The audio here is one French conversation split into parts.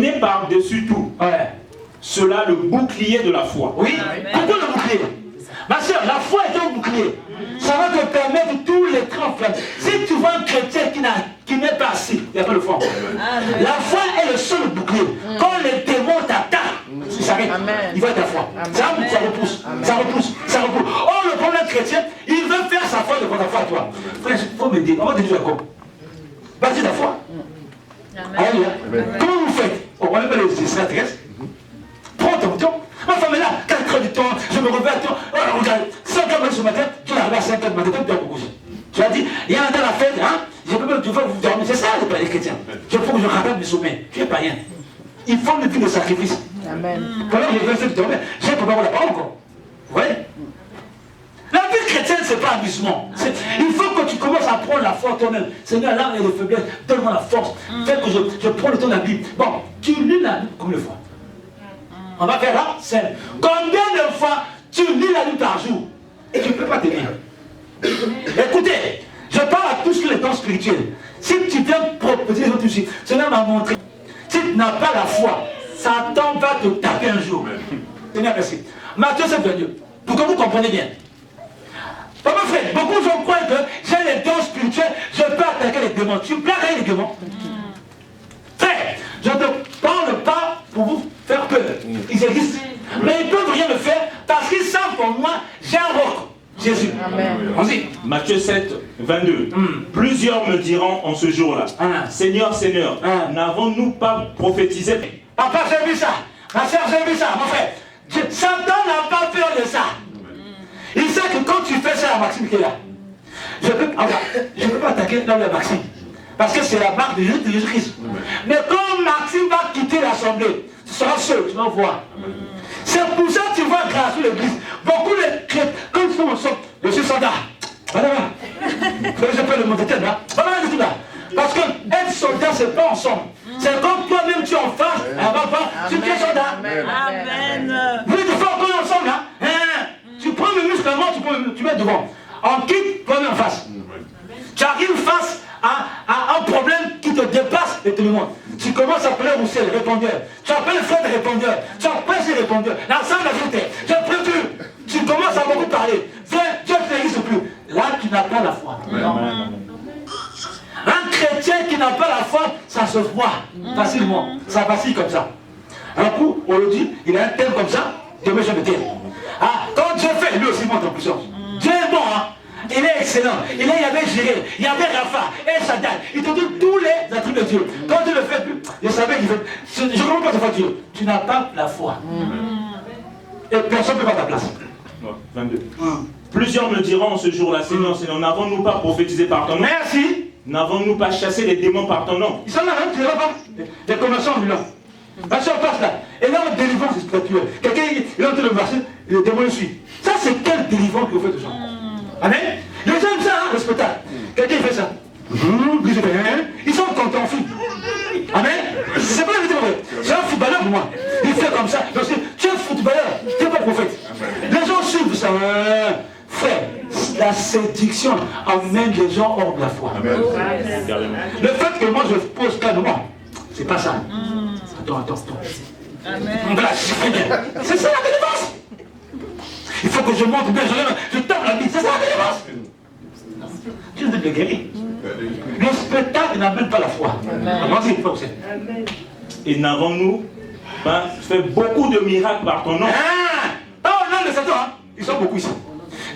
Prenez par-dessus tout cela le bouclier de la foi. Oui, pourquoi le bouclier? Ma soeur, la foi est un bouclier. Ça va te permettre tous les trains. Si tu vois un chrétien qui n'est pas assis, il n'y a pas de foi. La foi est le seul bouclier. Quand les démons t'attaquent, il s'arrête. Il va être ta foi. Ça repousse. Ça repousse. Ça repousse. Oh, le problème chrétien, il veut faire sa foi devant ta foi à toi. Frère, il faut me dire, on va te dire encore. Bâtis ta foi. Alléluia. Comment vous faites? On va pas les extraterrestres. Prends ton temps. Ma femme est là, 4 heures du temps, je me réveille à temps. Oh, regarde, 5 heures ce matin, tu arrives à 5 heures du matin, tu dois te coucher. Tu as dit, il y a un dans la fête, hein, je peux pas, tu vas vous dormir. C'est ça les chrétiens. Il faut que je rattrape mes sommeils. Tu n'es pas rien. Il faut une vie de sacrifice. Amen. Pendant que je vais essayer de dormir, j'ai pas la parole encore. Vous voyez? La vie chrétienne, ce n'est pas amusement. Il faut que tu commences à prendre la foi toi-même. Seigneur, là, il y a des faiblesses, donne-moi la force. Fais que je prends le temps de la Bible. Bon, tu lis la Bible combien de fois? On va faire là, c'est combien de fois tu lis la Bible par jour et tu ne peux pas te lire. Écoutez, je parle à tous les temps spirituels. Si tu viens proposer les autres ici, cela m'a montré. Si tu n'as pas la foi, Satan va te taper un jour. Seigneur, merci. Matthieu 7:22. Pour que vous compreniez bien. Mon frère, beaucoup de gens croient que j'ai les dons spirituels, je peux attaquer les démons. Tu peux attaquer les démons. Frère, je ne te parle pas pour vous faire peur. Ils existent. Mais ils ne peuvent rien me faire parce qu'ils savent pour moi, j'ai un roc. Jésus. Amen. Matthieu 7:22. Plusieurs me diront en ce jour-là, Seigneur, Seigneur, n'avons-nous pas prophétisé? Papa, j'ai vu ça. Ma soeur, j'ai vu ça. Mon frère, Satan n'a pas peur de ça. Il sait que quand tu fais ça à Maxime qui est là, je ne peux pas attaquer dans la Maxime. Parce que c'est la marque de Jésus-Christ. Mais quand Maxime va quitter l'assemblée, tu seras seul, tu vas voir. C'est pour ça que tu vois grâce à l'église. Beaucoup de chrétiens, quand ils sont ensemble, je suis soldat. Voilà. Je peux le monter tête là. Voilà, tout là. Parce que être soldat, c'est pas ensemble. C'est comme toi-même tu es en face, elle va pas, tu es soldat. Amen. Vous êtes fort quand on est ensemble là. Tu prends le muscle avant, tu mets devant. En quitte, toi-même en face. Tu arrives face à un problème qui te dépasse et te le montre. Tu commences à appeler Roussel, répondeur. Tu appelles Fred, répondeur. Tu appelles répondeur. L'ensemble de la vérité. Je ne peux plus. Tu commences à beaucoup parler. Dieu ne t'existe plus. Là, tu n'as pas la foi. Un chrétien qui n'a pas la foi, ça se voit facilement. Ça vacille comme ça. Un coup, on le dit, il a un thème comme ça, demain je me tiens. Quand Dieu fait, lui aussi monte en puissance. Dieu est bon, hein. Il est excellent. Il y avait Géré, il y avait Rapha, El Shaddai. Il te donne tous les attributs de Dieu. Quand Dieu le fait plus, je savais qu'il fait. Je ne comprends pas cette fois Dieu. Tu n'as pas la foi. Et personne ne peut pas ta place. 22. Plusieurs me diront ce jour-là, Seigneur, Seigneur, n'avons-nous pas prophétisé par ton nom? Merci. N'avons-nous pas chassé les démons par ton nom? Ils sont là, hein, tu ne vois pas. Les commerçants ambulants. La seule passe là. Et là, la délivrance spirituelle. Quelqu'un, il est en train de marcher, le démon le suit. Ça, c'est quelle délivrance que vous faites aux gens? Amen. Les gens aiment ça, hein, le spectacle. Quelqu'un fait ça. Ils sont contents, fou. Amen. C'est pas la vérité, c'est un footballeur pour moi. Il fait comme ça. Donc, tu es un footballeur, tu n'es pas prophète. Les gens suivent ça. Frère, la séduction emmène les gens hors de la foi. Amen. Le fait que moi je pose calmement, c'est pas ça. Attends. Amen. C'est ça la délivrance. Il faut que je monte bien, je tape la bite, c'est ça la délivrance. Dieu veut te guérir. Le spectacle n'amène pas la foi. Amen. Et n'avons-nous pas fait beaucoup de miracles par ton nom? Non, de Satan, hein. Ils sont beaucoup ici.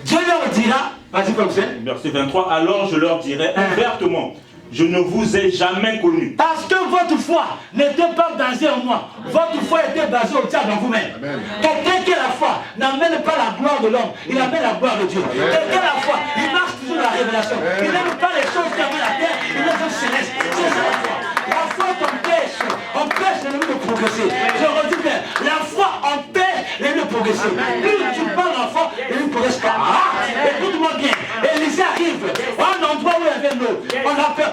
Dieu leur dira, vas-y comme c'est. Verset 23, alors je leur dirai ouvertement, je ne vous ai jamais connu. Parce que votre foi n'était pas basée en moi. Votre foi était basée au diable en vous-même. Quelqu'un qui a la foi n'amène pas la gloire de l'homme, il amène la gloire de Dieu. Quelqu'un qui a la foi, il marche toujours dans la révélation. Il n'aime pas les choses qui amènent la terre, il aime les choses célestes. C'est ça la foi. La foi empêche l'ennemi de progresser. Je redis bien, la foi empêche l'ennemi de progresser. Plus tu parles en foi, l'ennemi ne progresse pas. Écoute-moi bien, Élisée arrive à un endroit où il y avait l'eau.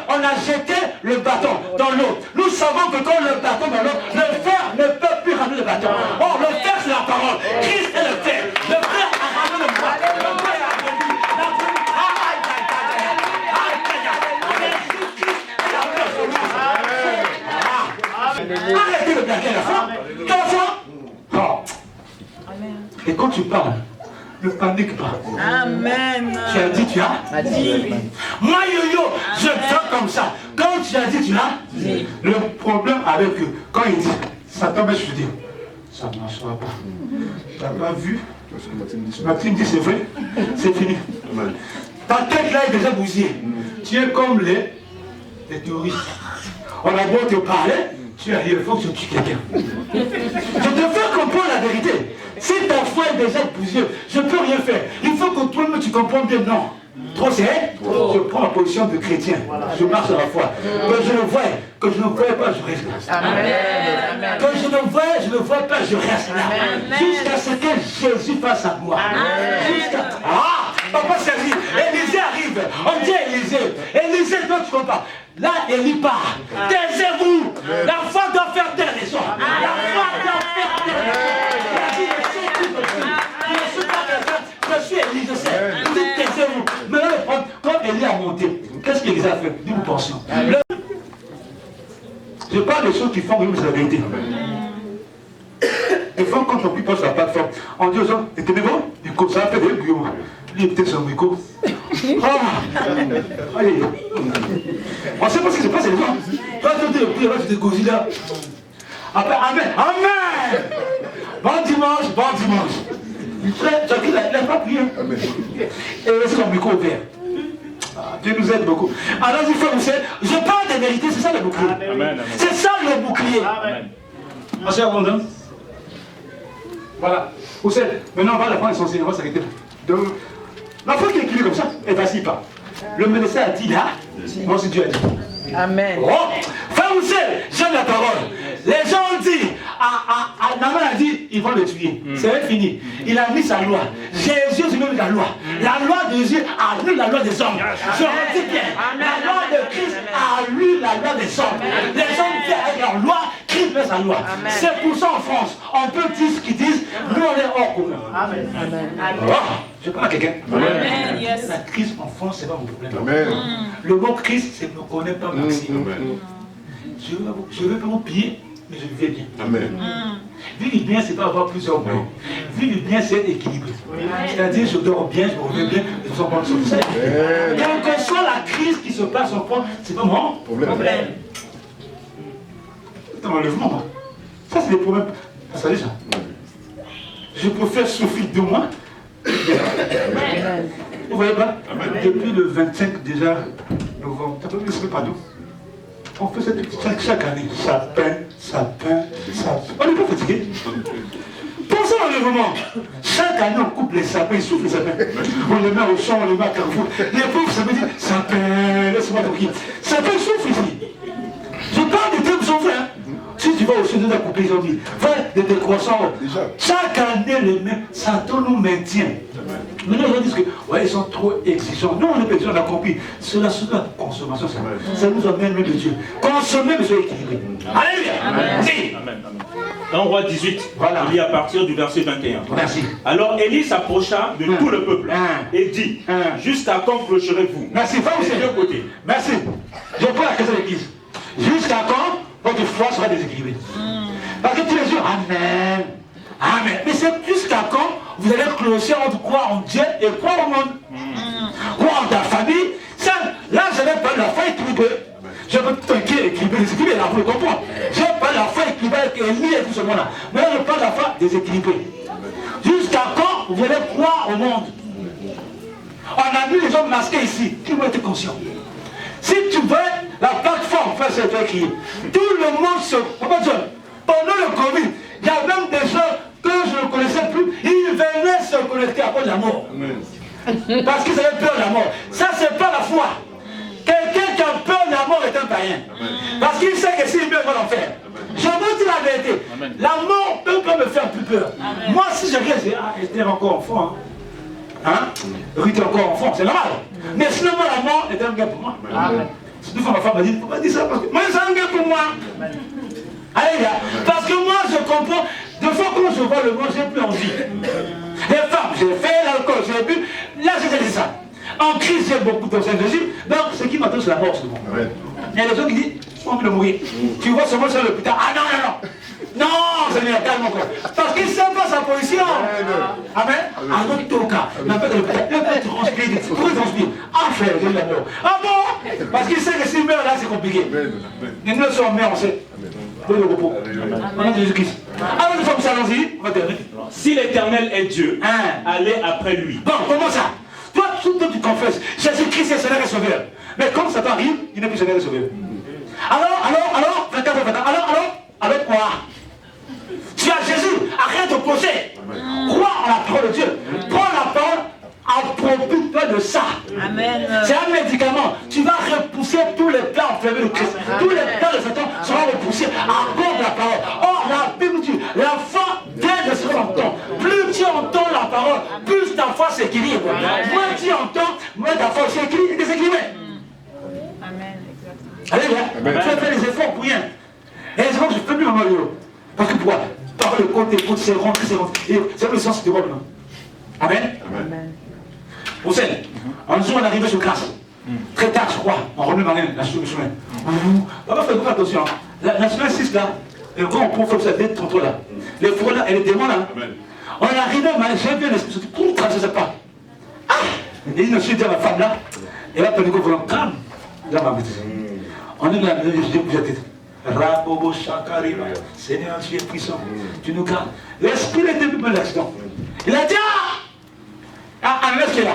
On a jeté le bâton dans l'eau. Nous savons que quand le bâton dans l'eau, le fer ne peut plus ramener le bâton. Or, le fer, c'est la parole. Christ est le fer. Le fer a ramené le bois. Le bois est la brebis. La brebis. Arrêtez de Et quand tu parles, ne panique pas. Amen. Tu as dit, tu as dit. Moi, yo-yo, je fais comme ça. Quand tu as dit, tu as dit. Le problème avec eux, quand ils disent, Satan va se dire, ça ne marchera pas. Tu n'as pas vu? Maxime dit, c'est vrai, c'est fini. Ta tête là est déjà bousillée. Tu es comme les terroristes. On a beau te parler, tu as dit, il faut que tu tues quelqu'un. Je te fais comprendre la vérité. Si ta foi est déjà bousillée, je ne peux rien faire. Il faut que toi-même tu comprennes bien, non. Trop c'est? Je prends la position de chrétien. Je marche à la foi. Que je ne vois pas, je reste là. Amen. Que je ne vois pas, je reste là. Jusqu'à ce que Jésus fasse sa gloire. Ah, papa Sergi, Élisée arrive. On dit Élisée. Élisée, toi tu comprends. Là, Élie part. Taisez-vous. La foi doit faire taire les hommes. La foi doit faire taire. Je suis Élie, je sais. Vous dites taisez-vous. Maintenant, le problème, quand Élie a monté, qu'est-ce qu'Élie a fait? Nous pensions. Je parle des choses qui font que c'est la vérité. Des fois, quand on prie pas sur la plateforme, on dit aux gens, étonnez-vous, du coup, ça a fait des bruits. Lui, peut-être sur le micro. Allez. On ne sait pas ce qui se passe, les gens. Quand tu dis le prix, tu te gosies là. Après, Amen. Amen. Bon dimanche. Tu n'as pas prié. Et laisse son micro ouvert. Dieu nous aide beaucoup. Alors, il faut vous savez, je parle de vérité, c'est ça le bouclier. C'est ça le bouclier. Ma chère Rondon. Voilà. Vous savez, maintenant on va la prendre essentiellement, on va s'arrêter là. Donc, la foi qui est écrivée comme ça, elle ne vacille pas. Le médecin a dit là, moi c'est Dieu a dit. Amen. Oh, frère vous savez, j'aime la parole. Les gens ont dit, Naaman a dit, ils vont le tuer. C'est fini. Il a mis sa loi. Jésus a mis la loi. La loi de Dieu a lu la loi des hommes. Je redis bien, la loi de Christ a lu la loi des hommes. Les hommes viennent avec leur loi, Christ met sa loi. C'est pour ça en France, on peut dire ce qu'ils disent, nous on est hors commun. Amen. Oh, je parle à quelqu'un. La crise en France, c'est pas mon problème. Le mot Christ, c'est ne connaît pas Maxime. Je ne veux pas vous piller, mais je vais bien. Amen. Vivre bien, c'est pas avoir plusieurs mots. Vivre bien, c'est être équilibré. C'est-à-dire, je dors bien, je me reviens bien, je sens pas de choses. Quelle que soit la crise qui se passe en France, c'est pas mon problème. C'est un enlèvement, moi. Ça, c'est des problèmes. Ça, déjà. Je préfère souffrir de moi. Vous voyez pas? Depuis le 25 déjà novembre, ça peut me pas d'où. On fait cette chaque année. Ça peine. On n'est pas fatigué. Pensez à l'enlèvement. Chaque année, on coupe les sapins, ils soufflent les sapins. On les met au champ, on les met à Carrefour. Les pauvres, ça veut dire sapin, laisse-moi tranquille. Sapin souffle ici. Je parle des termes souffrent. Si tu vas au sud de la couper, ils ont dit, va des décroissants. Chaque année, les mêmes, Satan nous maintient. Maintenant, ils disent que, ouais, ils sont trop exigeants. Nous, on est exigeants, on a compris. Cela, c'est la consommation, ça nous amène même de Dieu. Consommer, mais soyez équilibré. Alléluia. Amen. Dans Roi 18, voilà. Il y a à partir du verset 21. Merci. Alors Élie s'approcha de tout le peuple et dit, jusqu'à quand clocherez-vous? Merci, va aussi. De deux côtés. Merci. Je prends la question de l'église. Jusqu'à quand votre foi sera déséquilibrée? Parce que tous les jours, Amen. Amen. Mais c'est jusqu'à quand vous allez clocher entre croire en Dieu et croire au monde. Croire en ta famille. Ça, là, je n'ai pas la foi équilibrée. Je veux tout équilibrer, déséquilibrer, là, vous le comprenez. Je n'ai pas la foi équilibrée avec Élie et tout ce monde-là. Mais je parle de la foi déséquilibrée. Jusqu'à quand vous allez croire au monde? On a vu les gens masqués ici, qui vont être conscients. Si tu veux, la plateforme fait ce fait crier. Tout le monde se... Pendant le Covid, il y a même des gens que je ne connaissais plus, ils venaient se connecter à cause de la mort. Parce qu'ils avaient peur de la mort. Ça, c'est pas la foi. Quelqu'un qui a peur de la mort est un païen. Parce qu'il sait que s'il meurt, il va l'enfer. Je vous dis la vérité. La mort ne peut pas me faire plus peur. Moi, si je regarde, je dis, ah, j'étais encore enfant. Ruth est encore enfant, c'est normal. Mais sinon, moi, la mort est un gain pour moi. Cette fois, ma femme m'a dit, faut pas dire ça parce que moi, c'est un gain pour moi. Allez, là. Parce que moi, je comprends. Des fois, quand je vois le monde, j'ai plus envie. Les femmes, j'ai fait l'alcool, j'ai bu. Là, j'ai dit ça. En crise, j'ai beaucoup d'anciens Jésus. Donc, ce qui m'attend, c'est la mort, souvent. Il y a des gens qui disent, j'ai envie de mourir. Tu vois ce monde sur l'hôpital. Ah non. Non, Seigneur, calme encore. Parce qu'il ne sait pas sa position. Amen. En autre cas, il peut transpirer. Pourquoi il transpire? Ah, frère, j'ai eu la mort. Ah bon? Parce qu'il sait que s'il meurt là, c'est compliqué. Les deux sont morts, on sait. Le repos. Au nom de Jésus-Christ. Alors, nous sommes ça, allons-y. On va terminer. Si l'Éternel est Dieu, allez après lui. Bon, comment ça? Toi, tout le temps, tu confesses. Jésus-Christ est Seigneur et Sauveur. Mais quand ça t'arrive, il n'est plus Seigneur et Sauveur. Alors, 24, alors quoi? Tu as Jésus, arrête de poser. Crois en la parole de Dieu. Prends la parole, approprie-toi de ça. Amen. C'est un médicament. Tu vas repousser tous les plans enflammés de Christ. Tous les plans de Satan seront repoussés à cause de la parole. Or, la Bible dit, la foi vient de ce qu'on entend. Plus tu entends la parole, plus ta foi s'équilibre. Moins tu entends, moins ta foi s'équilibre. Amen. Alléluia. Tu as fait des efforts pour rien. Et c'est que je ne fais plus ma malheur. Parce que pourquoi? Par le côté, c'est rentré. C'est le sens du rôle. Amen. Amen. Vous savez, un jour on est arrivé sur Grasse. Très tard, je crois. On remet ma la chemin. Papa, faites attention. La semaine 6 là, et quand on prend comme ça, d'être contre là. Les fous là et les démons là. On est arrivé, j'ai vu l'esprit sortir pour traverser cette part. Ah! Et il me suit à ma femme là. Et là, Pénico volant, calme. Là, ma bêtise. On est là, je dis que j'ai tête. Rabobo Shakarima, Seigneur, tu es puissant, tu nous gardes. L'esprit était plus mal l'accident. Il a dit, Ananias qui est là.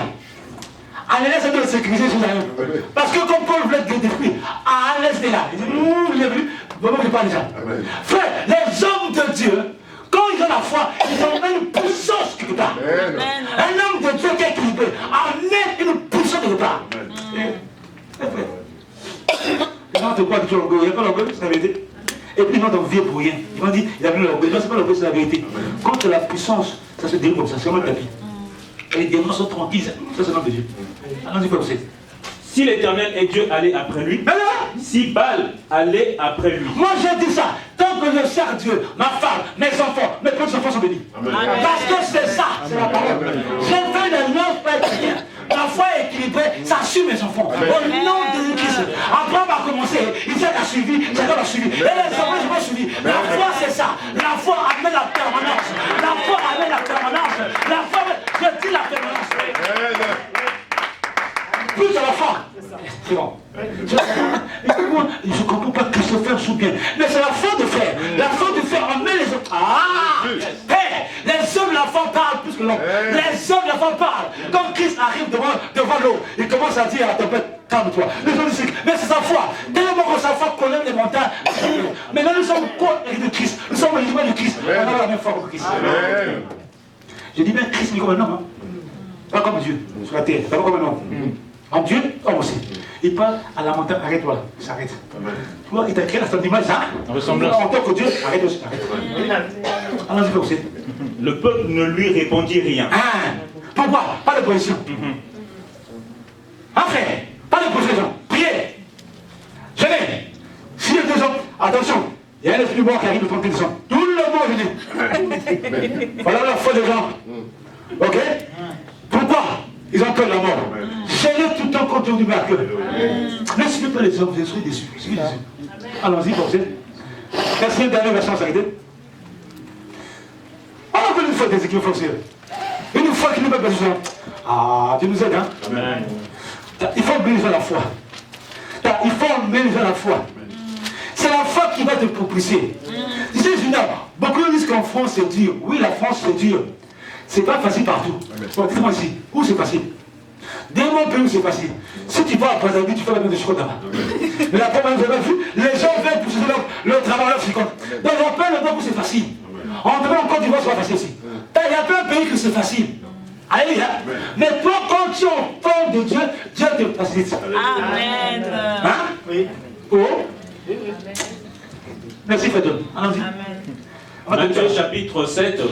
Ananias doit sécuriser sur la main. Parce que comme Paul voulait être détruit, Ananias est là. Il dit, il est venu, vraiment, je parle déjà. Frère, les hommes de Dieu, quand ils ont la foi, ils ont une puissance quelque part. Un homme de Dieu qui est équilibré amène une puissance quelque part. Les gens te croient que tu as l'orgueil. Il n'y a pas l'orgueil, c'est la vérité. Et puis, ils vont t'envier pour rien. Ils vont dire, il a vu l'orgueil. Non, c'est pas l'orgueil, c'est la vérité. Quand tu as la puissance, ça se déroule comme ça, c'est comme un tapis. Et les démons sont tranquilles, ça c'est le nom de Dieu. Allons-y comme c'est. Si l'Éternel est Dieu, allez après lui. Si Baal, allez après lui. Moi j'ai dit ça. Tant que je sers Dieu, ma femme, mes enfants, mes petits-enfants sont bénis. Parce que c'est ça, c'est la parole. J'ai fait de l'œuvre pas être bien. La foi est équilibrée, ça suit mes enfants. Au nom de Christ. Après on va commencer. Isaac a suivi, Jacob a suivi. Et les enfants n'ont pas suivi. La foi c'est ça. La foi amène la permanence. La foi amène la permanence. La foi, je dis la permanence. Plus de la foi. C'est bon. Écoute-moi, je ne comprends pas que Christopher joue bien. Mais c'est la foi de faire. La foi de faire emmène les autres. Ah! Hey, les hommes de la foi parlent plus que l'homme. Les hommes de la foi parlent. Quand Christ arrive devant l'eau, il commence à dire à la tempête, calme-toi. Les gens disent, mais c'est sa foi. Tellement que sa foi connaît les montagnes. Mais là, nous sommes co-héritiers de Christ. Nous sommes héritiers de Christ. On a la même foi que Christ. Je dis bien Christ, mais comme un homme. Pas comme Dieu sur la terre. Pas comme un homme. En Dieu, homme aussi. Il parle à la montagne, arrête-toi là, il s'arrête. Toi, il t'a créé à son image, hein? En tant que Dieu, arrête aussi, arrête. Allons-y, comme c'est. Le peuple ne lui répondit rien. Pourquoi? Pas de position. Frère, pas de position. Priez. Venez. Si les deux hommes, attention, il y a un esprit mort qui arrive de tromper des hommes. Tout le monde venez. Voilà la foi des gens. Ok? Pourquoi? Ils ont peur de la mort. Seigneur, tout le temps contre du miracle. Ne suivez pas les hommes, vous serez déçus. Allons-y, pensez. Quatrième dernière version, ça a été. On a une fois des équipes foncières. Une fois qu'il nous met besoin. Ah, Dieu nous aide, hein? Amen. Il faut bénir la foi. Il faut bénir la foi. C'est la foi qui va te propulser. Tu sais, beaucoup disent qu'en France c'est dur. Oui, la France c'est dur. C'est pas facile partout. Bon, dites-moi ici, où c'est facile? Dans mon pays où c'est facile. Si tu vas à Brazzaville, tu fais la même chose là-bas. Mais la première fois, vous avez vu, les gens viennent pour chercher leur travail, leur fréquente. Donc il y a plein de temps où c'est facile. En dehors encore du vote, c'est pas facile aussi. Il y a plein de pays que c'est facile. Alléluia. Mais toi, quand tu entends de Dieu, Dieu te facilite. Amen. Hein? Oui. Oh. Merci, Fedon. Allons-y. Amen. Matthieu chapitre 7,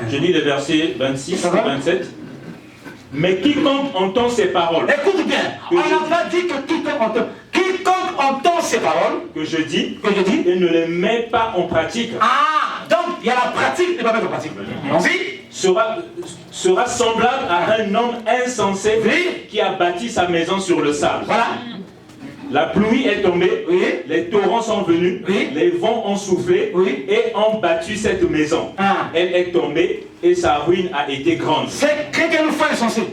je lis les versets 26 et 27. Mais quiconque entend ces paroles. Écoute bien, on n'a pas dit que quiconque entend. Quiconque entend ces paroles. Que je dis. Et ne les met pas en pratique. Ah, donc il y a la pratique et pas mettre en pratique. Allons-y. Sera semblable à un homme insensé qui a bâti sa maison sur le sable. Voilà. La pluie est tombée, Oui. les torrents sont venus, Oui. les vents ont soufflé Oui. et ont battu cette maison. Ah. Elle est tombée et sa ruine a été grande. C'est quelqu'un de foi insensé.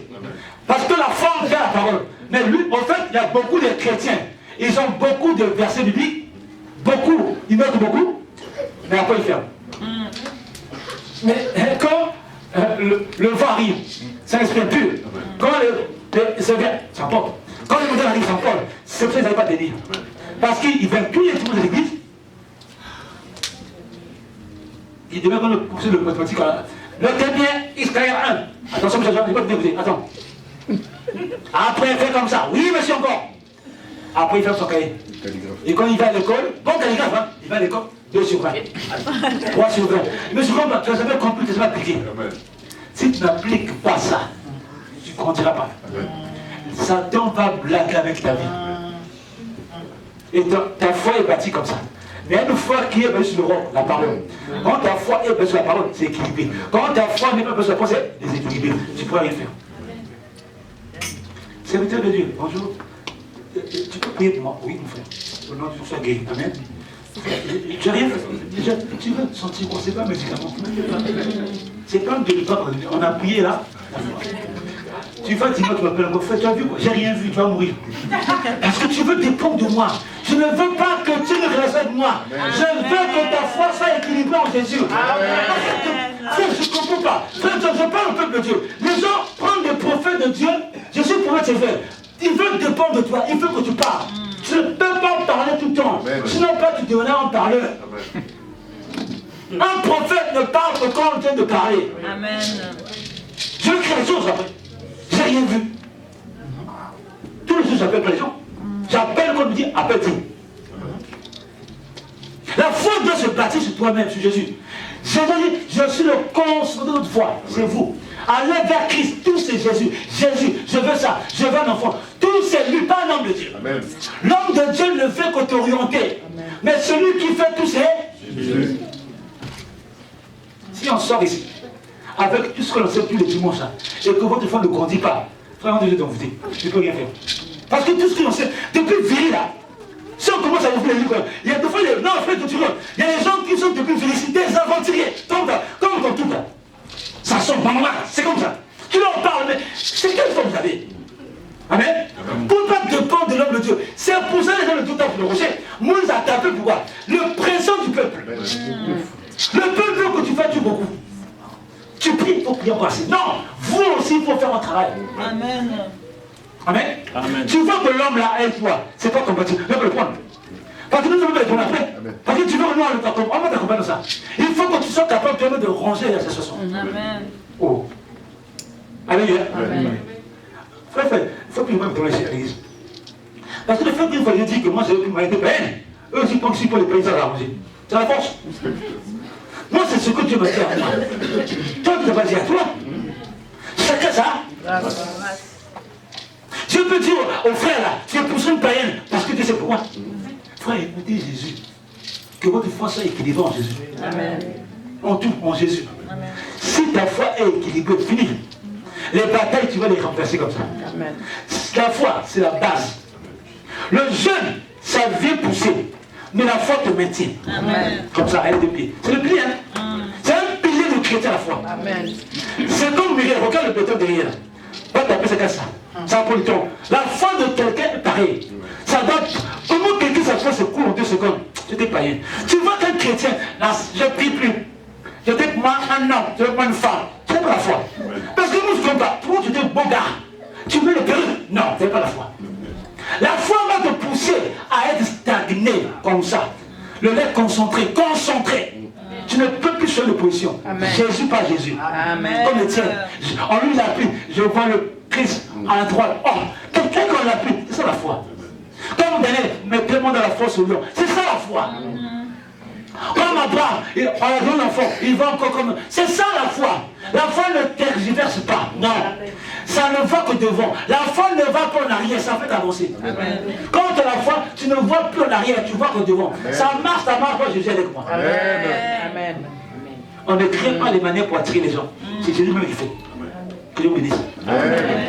Parce que la foi fait la parole. Mais lui, en fait, il y a beaucoup de chrétiens. Ils ont beaucoup de versets bibliques. Beaucoup. Ils notent beaucoup. Mais après, ils ferment. Mais quand le vent arrive, c'est un esprit pur. Quand ça porte. Quand le modèle arrive, ça porte. C'est pour ça qu'ils n'arrivent pas à tenir. Parce qu'ils viennent tous les tours de l'église. Ils deviennent comme le professeur de mathématiques. Notez bien, Israël 1. Attention, monsieur, je ne vais pas vous écouter. Attends. Après, il fait comme ça. Oui, monsieur, encore. Après, il ferme son cahier. Et quand il va à l'école, bon calligraphe, hein, il va à l'école, 2 sur 20. 3 sur 20. Mais je comprends, tu n'as jamais compris, tu n'as jamais appliqué. Si tu n'appliques pas ça, tu ne grandiras pas. Satan va blaguer avec ta vie. Et ta foi est bâtie comme ça. Mais une foi qui est basée sur le roc, la parole. Quand ta foi est basée sur la parole, c'est équilibré. Quand ta foi n'est pas basée sur la parole, c'est déséquilibré. Tu ne pourras rien faire. Serviteur de Dieu, bonjour. Tu peux prier pour moi? Oui, mon frère. Au nom de Dieu, sois guéri. Amen. Tu n'as rien fait. Déjà, tu veux te sentir bon, c'est pas un médicament. C'est pas de pas. On a prié là. Tu vas dire, tu m'appelles mon frère, tu as vu quoi? J'ai rien vu, tu vas mourir. Parce que tu veux dépendre de moi. Je ne veux pas que tu ne restes de moi. Je veux que ta foi soit équilibrée en Jésus. Frère, je ne comprends pas. Frère, je parle au peuple de Dieu. Les gens prennent des prophètes de Dieu. Je suis prophète sévère. Ils veulent dépendre de toi. Il faut que tu parles. Tu ne peux pas parler tout le temps. Sinon, pas tu deviens un parleur. Un prophète ne parle que quand on vient de parler. Amen. Je crée les choses après. J'ai rien vu. Tous les jours, j'appelle pas les gens. J'appelle quand on me dit, appelle-t-il. La foi doit se bâtir sur toi-même, sur Jésus. Je suis le consommateur de notre foi. C'est vous. Allez vers Christ. Tout c'est Jésus. Jésus, je veux ça. Je veux un enfant. Tout c'est lui, pas un homme de Dieu. L'homme de Dieu ne fait que t'orienter. Mais celui qui fait tout c'est Jésus. Si on sort ici, avec tout ce que l'on sait tous les dimanches, là, et que votre foi ne grandit pas, frère, Dieu t'envoûter. Je ne peux rien faire. Parce que tout ce que l'on sait, depuis viril là, si on commence à ouvrir les livres, il y a des fois, non, frère, que tu vois, il y a des gens qui sont depuis viril, des aventuriers, comme dans tout là. Ça sort maman, c'est comme ça. Tu leur parles, mais c'est quelle forme vous avez? Amen. Pour ne pas dépendre de l'homme de Dieu. C'est pour ça que les gens de tout temps pour le rocher. Moïse a tapé pourquoi? Le pressant du peuple. Le peuple veut que tu fasses beaucoup. Tu pries, il faut prier encore assez. Non, vous aussi, il faut faire un travail. Amen. Amen. Amen. Tu vois que l'homme là est toi. C'est pas compatible. Il faut le prendre. Parce que nous devons le prendre après. Parce que tu veux que nous, on va t'accompagner dans ça. Il faut que tu sois capable de ranger la situation. Amen. Oh. Alléluia. Frère, il faut que moi me donne à l'église. Parce que le fait qu'il faut dire que moi j'ai eu été païenne, eux aussi pensent pour les paysans à ranger. C'est la force. Moi, c'est ce que Dieu m'a dit à moi. Toi, tu n'as pas dit à toi. Chacun ça. Je peux dire au frère là, tu es poussé une païenne parce que tu sais pourquoi. Frère, écoutez Jésus. Que votre foi soit équilibrée en Jésus. Amen. En tout, en Jésus. Amen. Si ta foi est équilibrée, fini. Les batailles, tu vas les remplacer comme ça. Amen. La foi, c'est la base. Le jeûne, ça vient pousser. Mais la foi te maintient. Amen. Comme ça, elle est de pied. C'est le pilier. Hein? C'est un pilier de chrétien, la foi. Amen. C'est comme Miguel, regarde le béton derrière. Pas taper, c'est ça. Ça pour le temps. La foi de quelqu'un est pareille. Ça doit. Comment quelqu'un, sa foi se coule en 2 secondes? J'étais païen. Tu vois qu'un chrétien, là, je ne prie plus. J'étais moi un homme, je veux pas une femme. C'est pas la foi. Parce que nous, je ne comprends pas. Toi, tu es un beau gars. Tu veux le perruque? Non, c'est pas la foi. La foi va te pousser à être stagné comme ça. Le lait concentré. Tu ne peux plus changer de position. Amen. Jésus par Jésus. Amen. Comme le tien. En lui, il a pris. Je vois le Christ à la droite. Oh, quelqu'un qu'on l'a pris. C'est ça la foi. Comme Daniel, mettez-moi dans la force au lion. C'est ça la foi. Comme Abraham, on a donné l'enfant, il va encore comme. C'est ça la foi. La foi ne tergiverse pas. Non. Ça ne va que devant. La foi ne va pas en arrière, ça fait avancer. Amen. Quand tu as la foi, tu ne vois plus en arrière, tu vois que devant. Amen. Ça marche pas, Jésus est avec moi. Amen. Amen. On ne crée pas les manières pour attirer les gens. C'est Jésus même qui fait. Que Dieu vous bénisse. Amen.